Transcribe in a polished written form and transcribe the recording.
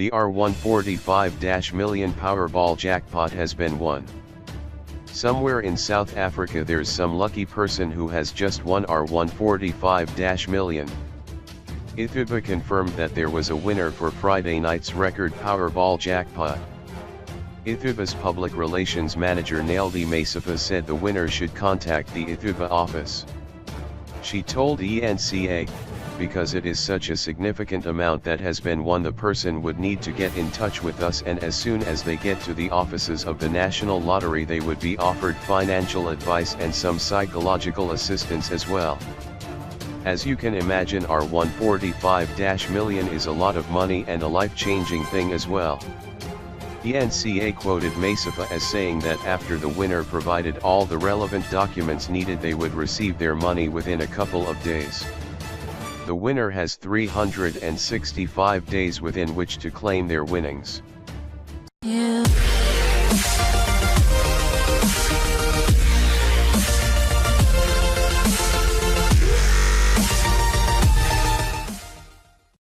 The R145-million Powerball jackpot has been won. Somewhere in South Africa there's some lucky person who has just won R145-million. Ithuba confirmed that there was a winner for Friday night's record Powerball jackpot. Ithuba's public relations manager Naledi Masopha said the winner should contact the Ithuba office. She told ENCA, because it is such a significant amount that has been won, the person would need to get in touch with us, and as soon as they get to the offices of the National Lottery they would be offered financial advice and some psychological assistance as well. As you can imagine, R145-million is a lot of money and a life-changing thing as well. ENCA quoted Masopha as saying that after the winner provided all the relevant documents needed they would receive their money within a couple of days. The winner has 365 days within which to claim their winnings. Yeah.